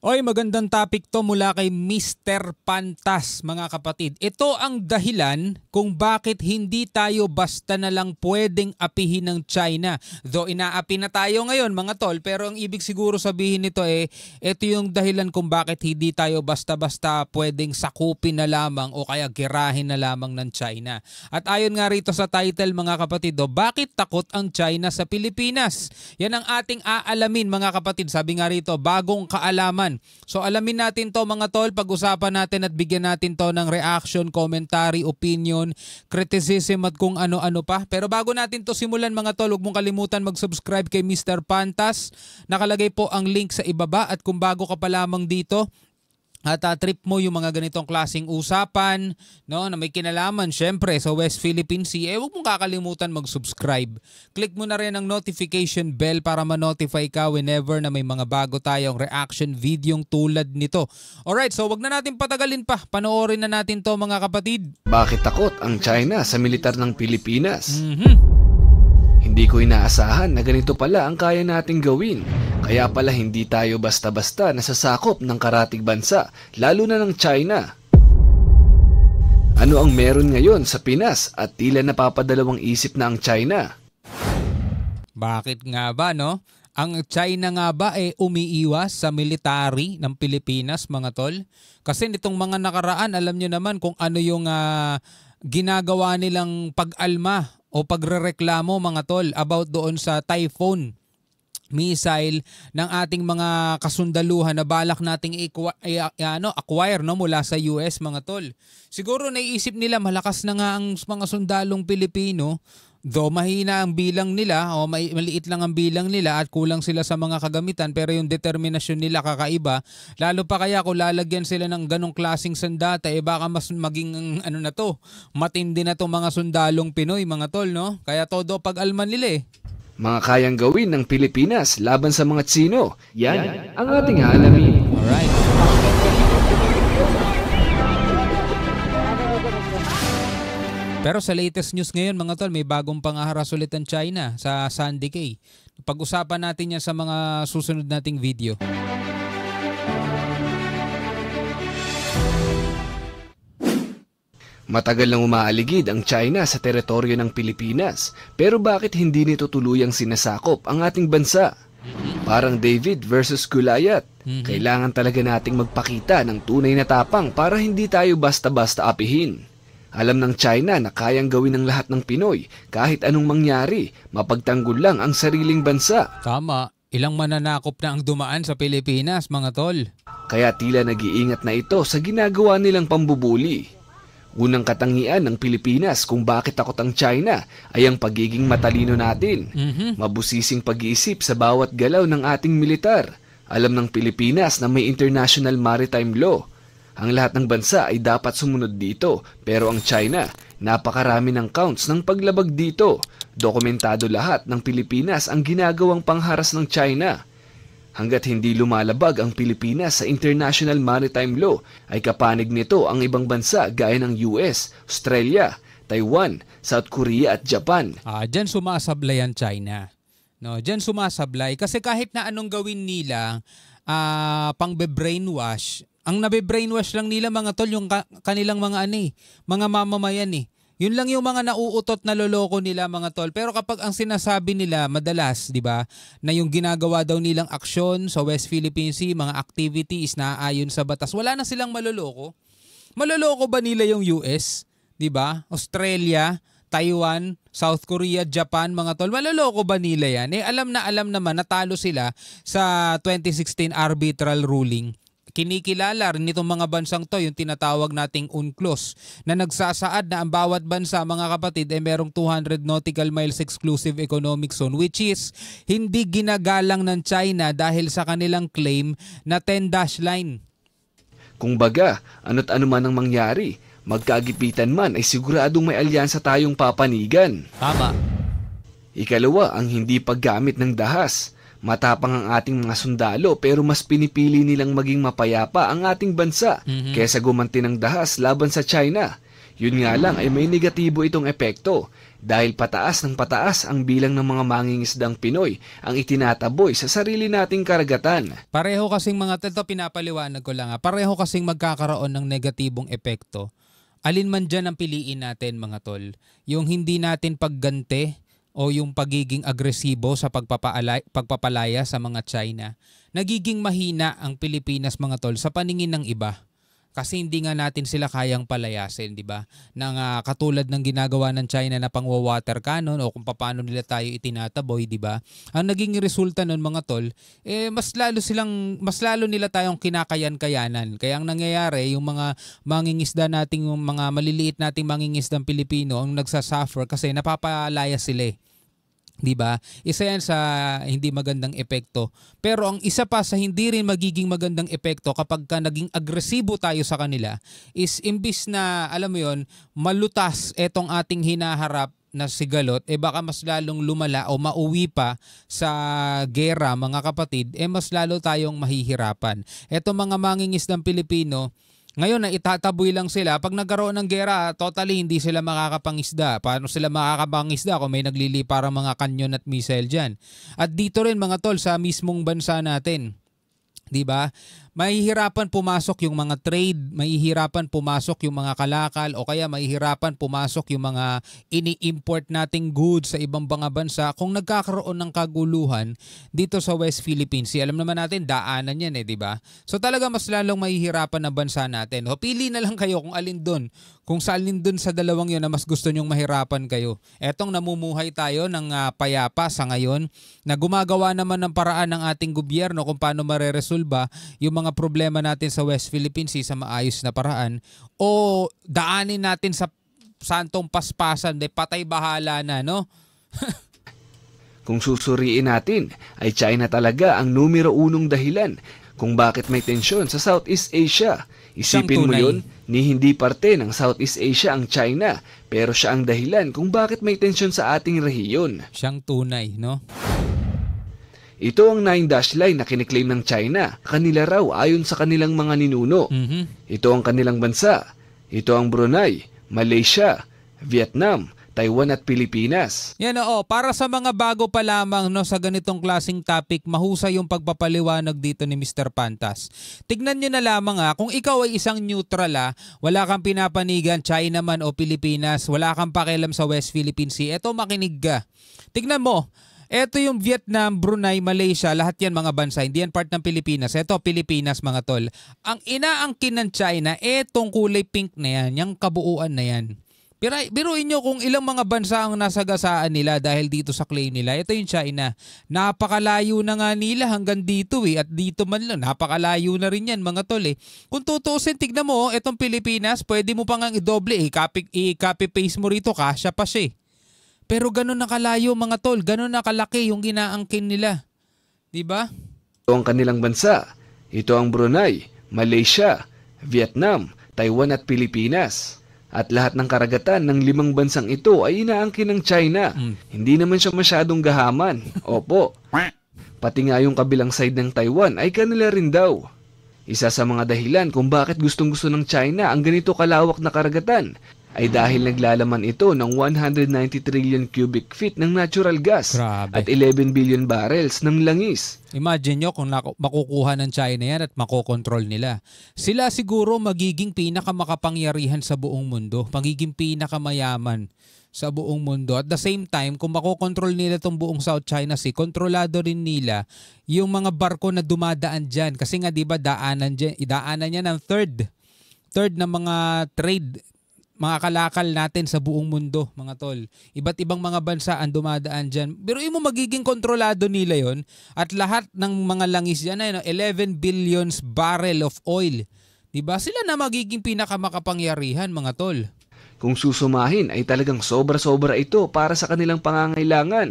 Oy, magandang topic to mula kay Mr. Pantas, mga kapatid. Ito ang dahilan kung bakit hindi tayo basta na lang pwedeng apihin ng China. Though inaapi na tayo ngayon, mga tol, pero ang ibig siguro sabihin nito ito yung dahilan kung bakit hindi tayo basta-basta pwedeng sakupin na lamang o kaya girahin na lamang ng China. At ayon nga rito sa title, mga kapatid, bakit takot ang China sa Pilipinas? Yan ang ating aalamin, mga kapatid. Sabi nga rito, bagong kaalaman. So alamin natin to, mga tol, pag-usapan natin at bigyan natin to ng reaction, commentary, opinion, criticism at kung ano-ano pa. Pero bago natin to simulan, mga tol, huwag mong kalimutan mag-subscribe kay Mr. Pantas. Nakalagay po ang link sa ibaba at kung bago ka pa lamang dito at trip mo yung mga ganitong klaseng usapan, no, na may kinalaman syempre sa West Philippine Sea, huwag mong kakalimutan mag-subscribe. Click mo na rin ang notification bell para ma-notify ka whenever na may mga bago tayong reaction videong tulad nito. Alright, so wag na natin patagalin pa. Panoorin na natin to, mga kapatid. Bakit takot ang China sa militar ng Pilipinas? Hindi ko inaasahan na ganito pala ang kaya nating gawin. Kaya pala hindi tayo basta-basta nasasakop ng karatig bansa, lalo na ng China. Ano ang meron ngayon sa Pinas at tila napapadalawang isip na ang China? Bakit nga ba, no? Ang China nga ba umiiwas sa military ng Pilipinas, mga tol? Kasi nitong mga nakaraan, alam nyo naman kung ano yung ginagawa nilang pag-alma o pagrereklamo, mga tol, about doon sa Typhoon missile ng ating mga kasundaluhan na balak nating acquire, no, mula sa US, mga tol. Siguro naiisip nila malakas na nga ang mga sundalong Pilipino, though mahina ang bilang nila o maliit lang ang bilang nila at kulang sila sa mga kagamitan, pero yung determinasyon nila kakaiba. Lalo pa kaya kung lalagyan sila ng ganong klaseng sandata, baka mas maging matindi na to mga sundalong Pinoy, mga tol, no? Kaya todo pag-alman nila Mga kayang gawin ng Pilipinas laban sa mga Tsino. Yan ang ating alamin. Alright. Pero sa latest news ngayon, mga tol, may bagong pangaharas ulit ang China sa Sandy Cay. Pag-usapan natin yan sa mga susunod nating video. Matagal nang umaaligid ang China sa teritoryo ng Pilipinas, pero bakit hindi nito tuluyang sinasakop ang ating bansa? Parang David versus Goliath. Kailangan talaga nating magpakita ng tunay na tapang para hindi tayo basta-basta apihin. Alam ng China na kayang gawin ng lahat ng Pinoy kahit anong mangyari, mapagtanggol lang ang sariling bansa. Tama, ilang mananakop na ang dumaan sa Pilipinas, mga tol. Kaya tila nag-iingat na ito sa ginagawa nilang pambubuli. Unang katangian ng Pilipinas kung bakit takot ang China ay ang pagiging matalino natin. Mabusising pag-iisip sa bawat galaw ng ating militar. Alam ng Pilipinas na may international maritime law. Ang lahat ng bansa ay dapat sumunod dito, pero ang China, napakarami ng counts ng paglabag dito. Dokumentado lahat ng Pilipinas ang ginagawang pangharas ng China. Hanggat hindi lumalabag ang Pilipinas sa International Maritime Law, ay kapanig nito ang ibang bansa gaya ng US, Australia, Taiwan, South Korea at Japan. Diyan sumasablay ang China. No, diyan sumasablay kasi kahit na anong gawin nila pang-brainwash, ang nabe-brainwash lang nila, mga tol, yung kanilang mga mga mamamayan Yun lang yung mga nauutot na loloko nila, mga tol. Pero kapag ang sinasabi nila madalas, 'di ba, na yung ginagawa daw nilang aksyon sa West Philippine Sea, mga activities na ayon sa batas, wala na silang maloloko. Maloloko ba nila yung US, 'di ba? Australia, Taiwan, South Korea, Japan, mga tol, maloloko ba nila yan? Alam naman natalo sila sa 2016 arbitral ruling. Kinikilala rin nitong mga bansang to yung tinatawag nating UNCLOS na nagsasaad na ang bawat bansa, mga kapatid, ay merong 200 nautical miles exclusive economic zone, which is hindi ginagalang ng China dahil sa kanilang claim na 10-dash line. Kung baga, ano't ano man ang mangyari, magkagipitan man ay siguradong may alyansa tayong papanigan. Tama. Ikalawa, ang hindi paggamit ng dahas. Matapang ang ating mga sundalo pero mas pinipili nilang maging mapayapa ang ating bansa kaysa gumanti ng dahas laban sa China. Yun nga lang ay may negatibo itong epekto dahil pataas ng pataas ang bilang ng mga mangingisdang Pinoy ang itinataboy sa sarili nating karagatan. Pareho kasing mga ito, pinapaliwanag ko lang pareho kasing magkakaroon ng negatibong epekto. Alin man dyan ang piliin natin mga tol, yung hindi natin pagganti o yung pagiging agresibo sa pagpapalaya sa mga China, nagiging mahina ang Pilipinas mga tol sa paningin ng iba. Kasi hindi nga natin sila kayang palayasin, di ba? Katulad ng ginagawa ng China na pangwa-water cannon o kung paano nila tayo itinataboy, di ba? Ang naging resulta nun mga tol, mas lalo nila tayong kinakayan-kayanan. Kaya ang nangyayari, yung mga mangingisda nating, yung mga maliliit nating mangingisdang Pilipino ang nagsasuffer kasi napapalaya sila. Diba? Isa yan sa hindi magandang epekto. Pero ang isa pa sa hindi rin magiging magandang epekto kapag ka naging agresibo tayo sa kanila is imbis na, alam mo yon, malutas etong ating hinaharap na sigalot, baka mas lalong lumala o mauwi pa sa gera mga kapatid, mas lalo tayong mahihirapan. Etong mga mangingisdang Pilipino, ngayon na itataboy lang sila. Pag nagkaroon ng gera, totally hindi sila makakapangisda. Paano sila makakapangisda kung may nagliliparang mga kanyon at missile dyan? At dito rin mga tol sa mismong bansa natin. Diba? Mahihirapan pumasok yung mga trade, mahihirapan pumasok yung mga kalakal o kaya mahihirapan pumasok yung mga ini-import nating goods sa ibang mga bansa kung nagkakaroon ng kaguluhan dito sa West Philippine Sea. Alam naman natin, daanan yan diba? So talaga mas lalong mahihirapan na bansa natin. O pili na lang kayo kung alin dun. Kung sa alin dun sa dalawang yun na mas gusto nyong mahirapan kayo. Etong namumuhay tayo ng payapa sa ngayon na gumagawa naman ng paraan ng ating gobyerno kung paano mareresolba yung mga problema natin sa West Philippine Sea sa maayos na paraan o daanin natin sa santong paspasan, patay bahala na, no? Kung susuriin natin, ay China talaga ang numero 1 dahilan kung bakit may tensyon sa Southeast Asia. Isipin mo yun, ni hindi parte ng Southeast Asia ang China, pero siya ang dahilan kung bakit may tensyon sa ating rehiyon. Siyang tunay, no? Ito ang 9-dash line na kiniklaim ng China. Kanila raw ayon sa kanilang mga ninuno. Ito ang kanilang bansa. Ito ang Brunei, Malaysia, Vietnam, Taiwan at Pilipinas. Yan para sa mga bago pa lamang sa ganitong klaseng topic, mahusay yung pagpapaliwanag dito ni Mr. Pantas. Tignan nyo na lamang kung ikaw ay isang neutral wala kang pinapanigan China man o Pilipinas, wala kang pakialam sa West Philippine Sea, eto makinig ka. Tignan mo, eto yung Vietnam, Brunei, Malaysia, lahat yan mga bansa, hindi yan part ng Pilipinas. Eto Pilipinas mga tol. Ang inaangkin ng China, etong kulay pink na yan, yung kabuuan na yan. Biruin nyo kung ilang mga bansa ang nasagasaan nila dahil dito sa claim nila. Ito yung China. Napakalayo na nga nila hanggang dito at dito man lang. Napakalayo na rin yan mga tol Kung tutuusin, tignan mo, itong Pilipinas, pwede mo pang i-doble i-copy-paste mo rito, kasya pa siya Pero ganun nakalayo mga tol, ganun nakalaki yung ginaangkin nila. Diba? Ito ang kanilang bansa. Ito ang Brunei, Malaysia, Vietnam, Taiwan at Pilipinas. At lahat ng karagatan ng 5 bansang ito ay inaangkin ng China. Hindi naman siya masyadong gahaman. Opo. Pati nga yung kabilang side ng Taiwan ay kanila rin daw. Isa sa mga dahilan kung bakit gustong-gusto ng China ang ganito kalawak na karagatan ay dahil naglalaman ito ng 190 trillion cubic feet ng natural gas. Grabe. At 11 billion barrels ng langis. Imagine nyo kung makukuha ng China yan at makokontrol nila. Sila siguro magiging pinakamakapangyarihan sa buong mundo, magiging pinakamayaman sa buong mundo. At the same time, kung makokontrol nila itong buong South China Sea, kontrolado rin nila yung mga barko na dumadaan dyan. Kasi nga diba daanan niya ng third na mga trade, mga kalakal natin sa buong mundo, mga tol. Iba't ibang mga bansa ang dumadaan dyan. Pero mo magiging kontrolado nila yon at lahat ng mga langis dyan ay 11 billion barrel of oil. Diba? Sila na magiging pinakamakapangyarihan, mga tol. Kung susumahin ay talagang sobra-sobra ito para sa kanilang pangangailangan.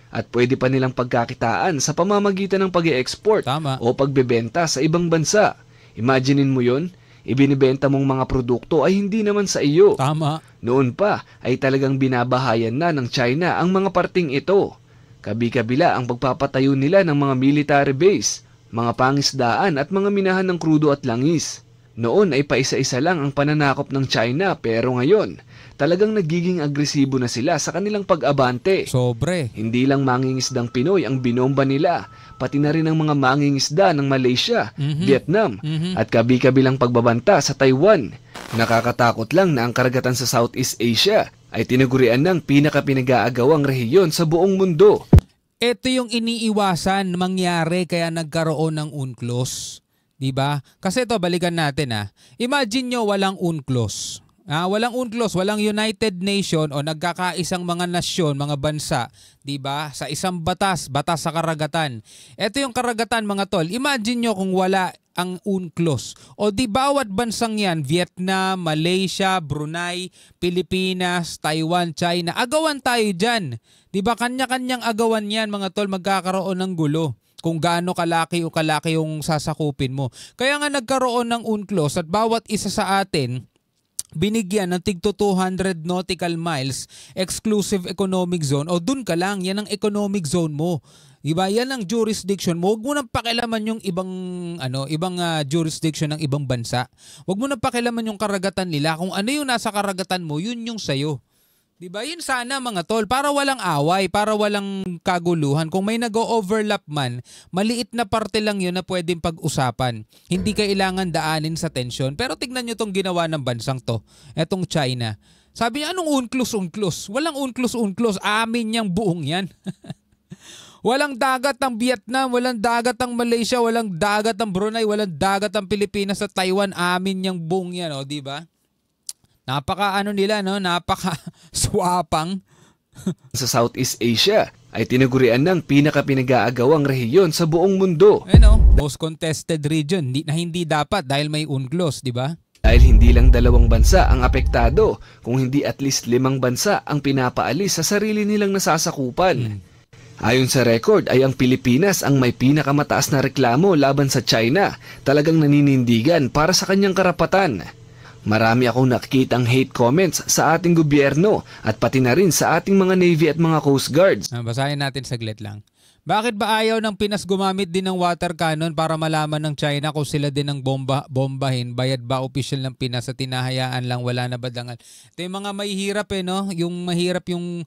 At pwede pa nilang pagkakitaan sa pamamagitan ng pag-e-export o pagbebenta sa ibang bansa. Imaginein mo yon. Ibinibenta mong mga produkto ay hindi naman sa iyo. Tama. Noon pa ay talagang binabahayan na ng China ang mga parting ito. Kabi-kabila ang pagpapatayo nila ng mga military base, mga pangisdaan at mga minahan ng krudo at langis. Noon ay paisa-isa lang ang pananakop ng China pero ngayon, talagang nagiging agresibo na sila sa kanilang pag-abante. Sobre. Hindi lang mangingisdang Pinoy ang binomba nila, pati na rin ang mga mangingisda ng Malaysia, Vietnam, at kabi-kabilang pagbabanta sa Taiwan. Nakakatakot lang na ang karagatan sa Southeast Asia ay tinagurian ng pinaka-pinag-aagawang rehiyon sa buong mundo. Ito yung iniiwasan mangyari kaya nagkaroon ng UNCLOS. Diba? Kasi ito, balikan natin Imagine nyo walang UNCLOS. Walang UNCLOS, walang United Nation o nagkakaisang mga nasyon, mga bansa, 'di ba? Sa isang batas sa karagatan. Ito yung karagatan mga tol. Imagine nyo kung wala ang UNCLOS. O di bawat bansang yan, Vietnam, Malaysia, Brunei, Pilipinas, Taiwan, China, agawan tayo dyan. Di ba kanya-kanyang agawan yan mga tol, magkakaroon ng gulo kung gaano kalaki o kalaki yung sasakupin mo. Kaya nga nagkaroon ng UNCLOS at bawat isa sa atin binigyan ng tig 200 nautical miles exclusive economic zone o dun ka lang, yan ang economic zone mo. Diba? Yan ang jurisdiction mo. Huwag mo nang pakialaman yung ibang jurisdiction ng ibang bansa. Huwag mo nang pakialaman yung karagatan nila. Kung ano yung nasa karagatan mo, yun yung sayo. Diba? Yun sana mga tol, para walang away, para walang kaguluhan. Kung may nag-overlap man, maliit na parte lang yun na pwedeng pag-usapan. Hindi kailangan daanin sa tensyon. Pero tignan nyo tong ginawa ng bansang to, etong China. Sabi niya, anong UNCLOS? Walang UNCLOS. Amin niyang buong yan. Walang dagat ang Vietnam, walang dagat ang Malaysia, walang dagat ang Brunei, walang dagat ang Pilipinas at Taiwan. Amin niyang buong yan, di ba? Napaka swapang. Sa Southeast Asia ay tinagurian ng pinaka-pinag-aagawang rehiyon sa buong mundo. Most contested region na hindi dapat dahil may UNCLOS, di ba? Dahil hindi lang 2 bansa ang apektado, kung hindi at least 5 bansa ang pinapaalis sa sarili nilang nasasakupan. Ayon sa record ay ang Pilipinas ang may pinakamataas na reklamo laban sa China, talagang naninindigan para sa kanyang karapatan. Marami akong nakikitang hate comments sa ating gobyerno at pati na rin sa ating mga Navy at mga Coast Guards. Basahin natin saglit lang. Bakit ba ayaw ng Pinas gumamit din ng water cannon para malaman ng China kung sila din ang bombahin? Bayad ba opisyal ng Pinas at tinahayaan lang, wala na badangal? Ito yung mga mahihirap yung mahirap yung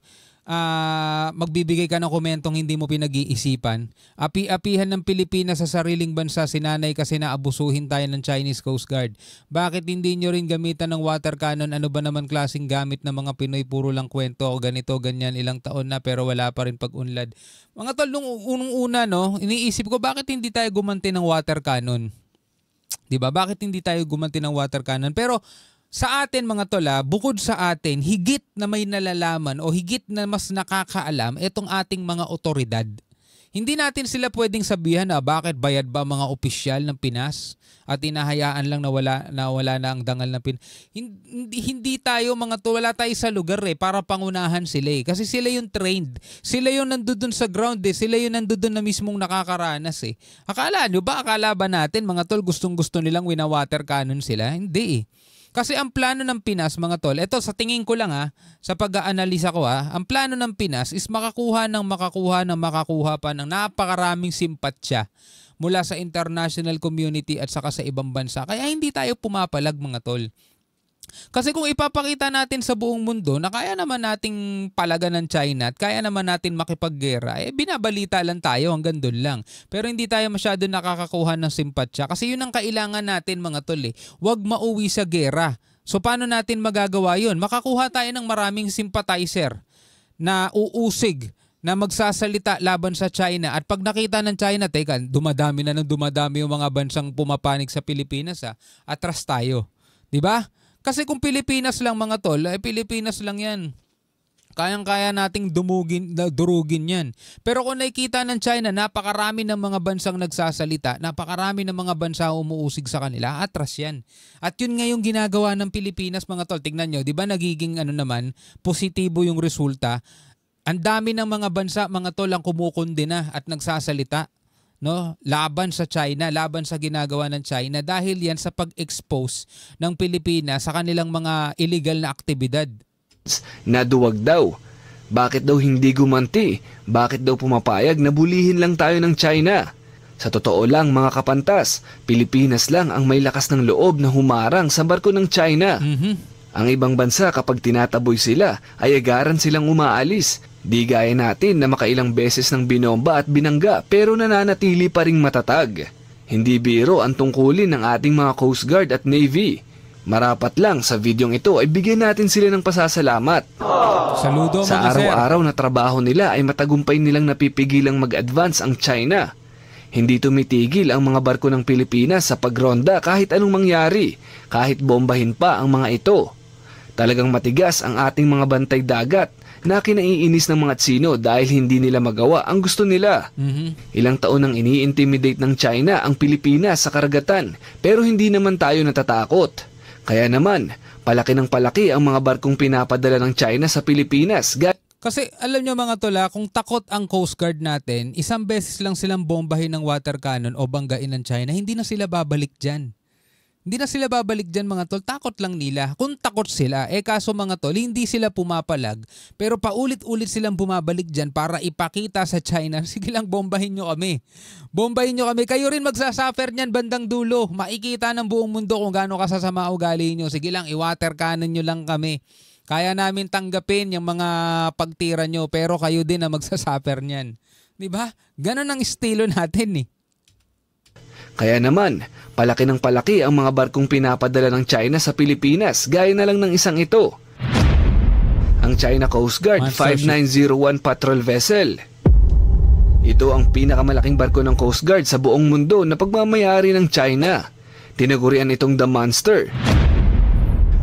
magbibigay ka ng komentong hindi mo pinag-iisipan. Api-apihan ng Pilipinas sa sariling bansa, sinanay kasi na abusuhin tayo ng Chinese Coast Guard. Bakit hindi nyo rin gamitan ng water cannon? Ano ba naman klaseng gamit ng mga Pinoy? Puro lang kwento o ganito, ganyan, ilang taon na pero wala pa rin pag-unlad. Mga tol, nung unang-una, iniisip ko bakit hindi tayo gumanti ng water cannon? Diba? Bakit hindi tayo gumanti ng water cannon? Pero sa atin mga tola, bukod sa atin, higit na may nalalaman o higit na mas nakakaalam itong ating mga otoridad. Hindi natin sila pwedeng sabihan bakit bayad ba mga opisyal ng Pinas at inahayaan lang na wala na ang dangal ng Pinas. Hindi tayo mga to, wala tayo sa lugar para pangunahan sila kasi sila yung trained. Sila yung nandoon sa ground sila yung nandoon na mismong nakakaranas Akala ba natin mga tol gustong-gusto nilang wina-water cannon sila? Hindi Kasi ang plano ng Pinas mga tol, ito sa tingin ko lang sa pag-aanalisa ko ang plano ng Pinas is makakuha pa ng napakaraming simpatsya mula sa international community at saka sa ibang bansa. Kaya hindi tayo pumapalag mga tol. Kasi kung ipapakita natin sa buong mundo na kaya naman nating palagan ng China at kaya naman natin makipaggera, binabalita lang tayo hanggang doon lang. Pero hindi tayo masyado nakakakuha ng simpatsya kasi yun ang kailangan natin mga tol Huwag mauwi sa gera. So paano natin magagawa yun? Makakuha tayo ng maraming sympathizer na uusig na magsasalita laban sa China at pag nakita ng China, teka, dumadami yung mga bansang pumapanig sa Pilipinas atras tayo. 'Di ba? Kasi kung Pilipinas lang mga tol, Pilipinas lang yan. Kayang-kaya nating durugin yan. Pero kung nakikita ng China, napakarami ng mga bansang nagsasalita, napakarami ng mga bansa umuusig sa kanila, atras yan. At yun nga yung ginagawa ng Pilipinas mga tol. Tingnan nyo, di ba nagiging positibo yung resulta? Ang dami ng mga bansa mga tol ang kumukundina at nagsasalita. Laban sa China, laban sa ginagawa ng China dahil yan sa pag-expose ng Pilipinas sa kanilang mga illegal na aktibidad. Naduwag daw. Bakit daw hindi gumanti? Bakit daw pumapayag na bulihin lang tayo ng China? Sa totoo lang mga kapantas, Pilipinas lang ang may lakas ng loob na humarang sa barko ng China. Ang ibang bansa kapag tinataboy sila ay agaran silang umaalis. Di gaya natin na makailang beses ng binomba at binangga pero nananatili pa ring matatag. Hindi biro ang tungkulin ng ating mga Coast Guard at Navy. Marapat lang sa videong ito ay bigyan natin sila ng pasasalamat. Saludo Sa mga sir. araw-araw na trabaho nila ay matagumpay nilang napipigilang mag-advance ang China. Hindi tumitigil ang mga barko ng Pilipinas sa pagronda kahit anong mangyari, kahit bombahin pa ang mga ito. Talagang matigas ang ating mga bantay dagat na kinaiinis ng mga Tsino dahil hindi nila magawa ang gusto nila. Ilang taon nang ini-intimidate ng China ang Pilipinas sa karagatan pero hindi naman tayo natatakot. Kaya naman, palaki ng palaki ang mga barkong pinapadala ng China sa Pilipinas. Kasi alam nyo mga tola, kung takot ang Coast Guard natin, isang beses lang silang bombahin ng water cannon o banggain ng China, hindi na sila babalik dyan. Hindi na sila babalik dyan mga tol, takot lang nila. Kung takot sila, kaso mga tol, hindi sila pumapalag, pero paulit-ulit silang bumabalik dyan para ipakita sa China, sige lang bombahin nyo kami. Bombahin nyo kami, kayo rin magsasuffer nyan bandang dulo. Makikita ng buong mundo kung gaano kasasama ugali nyo. Sige lang, i-water cannon nyo lang kami. Kaya namin tanggapin yung mga pagtira nyo pero kayo din na magsasuffer niyan. 'Di ba? Ganon ang estilo natin eh. Kaya naman, palaki ng palaki ang mga barkong pinapadala ng China sa Pilipinas gaya na lang ng isang ito. Ang China Coast Guard 5901 patrol vessel. Ito ang pinakamalaking barko ng Coast Guard sa buong mundo na pagmamayari ng China. Tinagurian itong The Monster.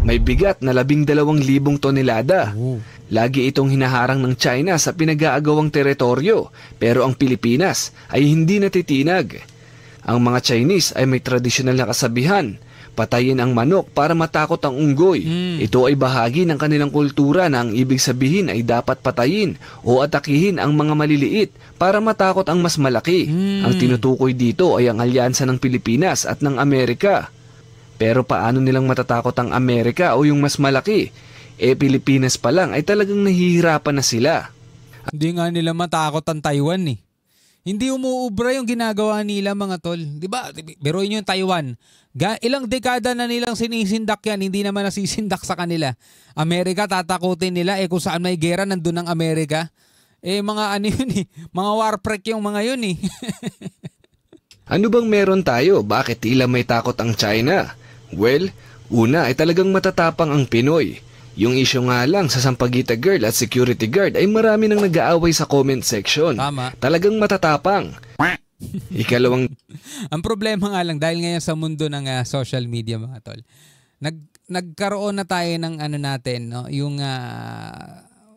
May bigat na 12,000 tonelada. Lagi itong hinaharang ng China sa pinag-aagawang teritoryo pero ang Pilipinas ay hindi natitinag. Ang mga Chinese ay may tradisyonal na kasabihan, patayin ang manok para matakot ang unggoy. Ito ay bahagi ng kanilang kultura na ang ibig sabihin ay dapat patayin o atakihin ang mga maliliit para matakot ang mas malaki. Ang tinutukoy dito ay ang alyansa ng Pilipinas at ng Amerika. Pero paano nilang matatakot ang Amerika o yung mas malaki? Pilipinas pa lang ay talagang nahihirapan na sila. Hindi nga nila matakot ang Taiwan eh. Hindi umuubra yung ginagawa nila mga tol. Diba? Biruin nyo yung Taiwan. Ilang dekada na nilang sinisindak yan, hindi naman nasisindak sa kanila. Amerika tatakutin nila, kung saan may gera nandun ang Amerika. Mga ano yun eh, mga warprek yung mga yun eh. Ano bang meron tayo? Bakit tila may takot ang China? Well, una ay talagang matatapang ang Pinoy. Yung issue nga lang sa Sampaguita Girl at security guard ay marami nang nag-aaway sa comment section. Tama. Talagang matatapang. Ikalawang... Ang problema nga lang dahil ngayon sa mundo ng social media mga tol, nagkaroon na tayo ng ano natin, no? Yung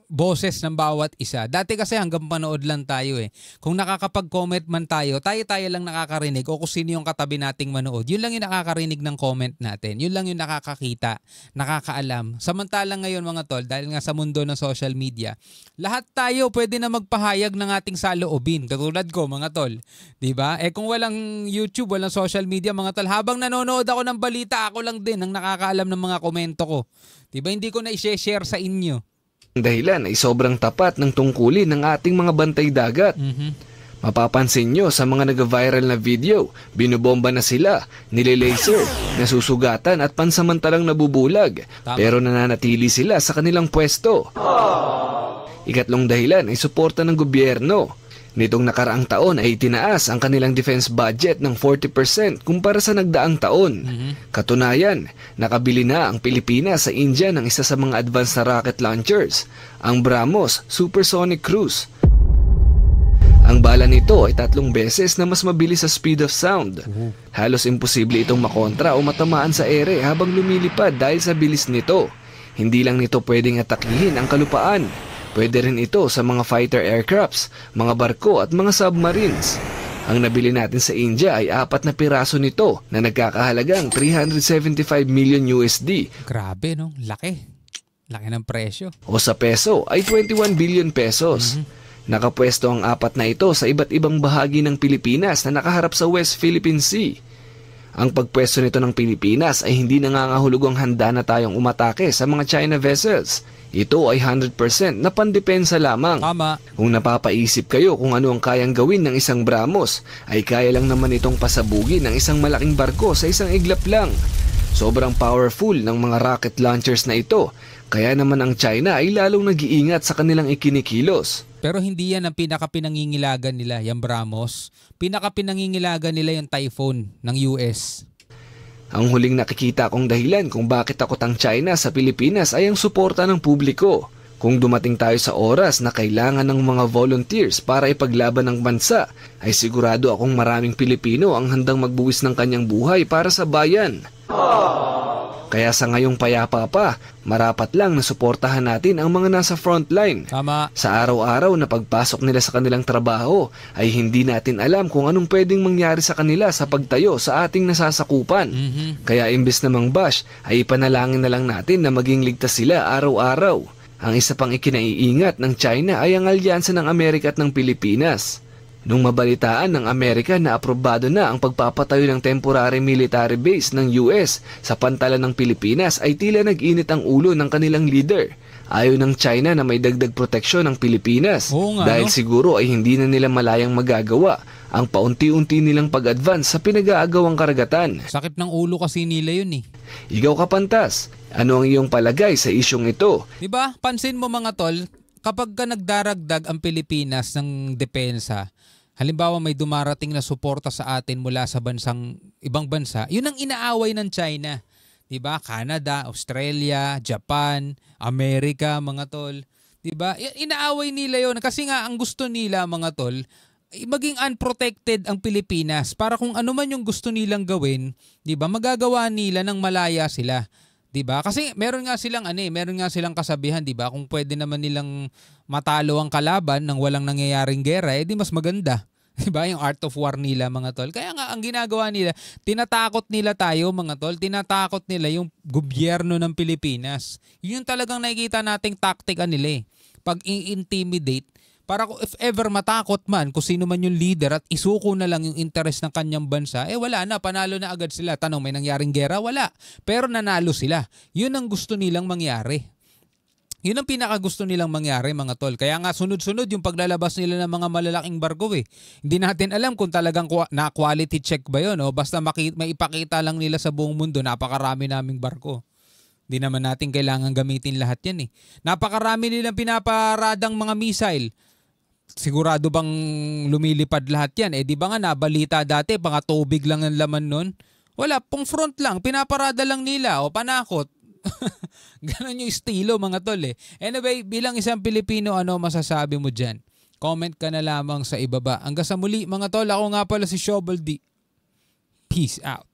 boses ng bawat isa. Dati kasi hanggang panood lang tayo eh. Kung nakakapag-comment man tayo, tayo lang nakakarinig o kung sino yung katabi nating manood. Yun lang yung nakakarinig ng comment natin. Yun lang yung nakakakita, nakakaalam. Samantalang ngayon mga tol, dahil nga sa mundo ng social media, lahat tayo pwede na magpahayag ng ating saloobin. Katulad ko mga tol. Diba? Kung walang YouTube, walang social media mga tol, habang nanonood ako ng balita, ako lang din ang nakakaalam ng mga komento ko. Diba? Hindi ko na i-share sa inyo. Ang dahilan ay sobrang tapat ng tungkulin ng ating mga bantay dagat. Mapapansin nyo sa mga nag-viral na video, binubomba na sila, nile-laser, nasusugatan at pansamantalang nabubulag. Tama. Pero nananatili sila sa kanilang pwesto. Ikatlong dahilan ay suporta ng gobyerno. Nitong nakaraang taon ay itinaas ang kanilang defense budget ng 40% kumpara sa nagdaang taon. Katunayan, nakabili na ang Pilipinas sa India ng isa sa mga advanced na rocket launchers, ang BrahMos Supersonic Cruise. Ang bala nito ay 3 beses na mas mabilis sa speed of sound. Halos imposible itong makontra o matamaan sa ere habang lumilipad dahil sa bilis nito. Hindi lang nito pwedeng atakihin ang kalupaan. Pwede rin ito sa mga fighter aircrafts, mga barko at mga submarines. Ang nabili natin sa India ay 4 na piraso nito na nagkakahalagang 375 million USD. Grabe no, laki. Laki ng presyo. O sa peso ay 21 billion pesos. Nakapwesto ang 4 na ito sa iba't ibang bahagi ng Pilipinas na nakaharap sa West Philippine Sea. Ang pagpwesto nito ng Pilipinas ay hindi nangangahulugang handa na tayong umatake sa mga China vessels. Ito ay 100% na pandepensa lamang. Tama. Kung napapaisip kayo kung ano ang kayang gawin ng isang BrahMos, ay kaya lang naman itong pasabugin ng isang malaking barko sa isang iglap lang. Sobrang powerful ng mga rocket launchers na ito, kaya naman ang China ay lalong nag-iingat sa kanilang ikinikilos. Pero hindi yan ang pinakapinangingilagan nila, yung BrahMos. Pinakapinangingilagan nila yung Typhoon ng US. Ang huling nakikita kong dahilan kung bakit takot ang China sa Pilipinas ay ang suporta ng publiko. Kung dumating tayo sa oras na kailangan ng mga volunteers para ipaglaban ng bansa, ay sigurado akong maraming Pilipino ang handang magbuwis ng kanyang buhay para sa bayan. Kaya sa ngayong payapa pa, marapat lang na suportahan natin ang mga nasa frontline. Tama. Sa araw-araw na pagpasok nila sa kanilang trabaho, ay hindi natin alam kung anong pwedeng mangyari sa kanila sa pagtayo sa ating nasasakupan. Kaya imbes na mangbash, ay ipanalangin na lang natin na maging ligtas sila araw-araw. Ang isa pang ikinaiingat ng China ay ang alyansa ng Amerika at ng Pilipinas. Nung mabalitaan ng Amerika na aprobado na ang pagpapatayo ng temporary military base ng US sa pantalan ng Pilipinas, ay tila nag-init ang ulo ng kanilang leader. Ayaw ng China na may dagdag proteksyon ng Pilipinas. Dahil siguro ay hindi na nila malayang magagawa ang paunti-unti nilang pag-advance sa pinag-aagawang karagatan. Sakit ng ulo kasi nila yun eh. Ikaw Kapantas, ano ang iyong palagay sa isyong ito? Diba? Pansin mo mga tol, kapag ka nagdaragdag ang Pilipinas ng depensa, halimbawa may dumarating na suporta sa atin mula sa ibang bansa, yun ang inaaway ng China. Diba? Canada, Australia, Japan, Amerika, mga tol. Diba? Inaaway nila yun. Kasi nga, ang gusto nila, mga tol, maging unprotected ang Pilipinas para kung ano man yung gusto nilang gawin, 'di ba? Magagawa nila nang malaya sila, 'di ba? Kasi meron nga silang kasabihan, 'di ba? Kung pwede naman nilang matalo ang kalaban nang walang nangyayaring gera, di mas maganda. 'Di ba? Yung art of war nila, mga tol. Kaya nga ang ginagawa nila, tinatakot nila tayo, mga tol. Tinatakot nila yung gobyerno ng Pilipinas. Yun talagang nakikita nating taktika nila eh. Pag i-intimidate, para if ever matakot man kung sino man yung leader at isuko na lang yung interest ng kanyang bansa, wala na, panalo na agad sila. Tanong, may nangyaring gera? Wala. Pero nanalo sila. Yun ang gusto nilang mangyari. Yun ang pinakagusto nilang mangyari, mga tol. Kaya nga sunod-sunod yung paglalabas nila ng mga malalaking barko eh. Hindi natin alam kung talagang na-quality check ba yun. O basta maipakita lang nila sa buong mundo, napakarami naming barko. Hindi naman natin kailangan gamitin lahat yan eh. Napakarami nilang pinaparadang mga missile. Sigurado bang lumilipad lahat yan? Di ba nga nabalita dati, mga tubig lang ang laman nun? Wala, pong front lang, pinaparada lang nila o panakot. Ganon yung estilo, mga tol eh. Anyway, bilang isang Pilipino, ano masasabi mo dyan? Comment ka na lamang sa ibaba. Hanggang sa muli, mga tol, ako nga pala si Shovel D. Peace out.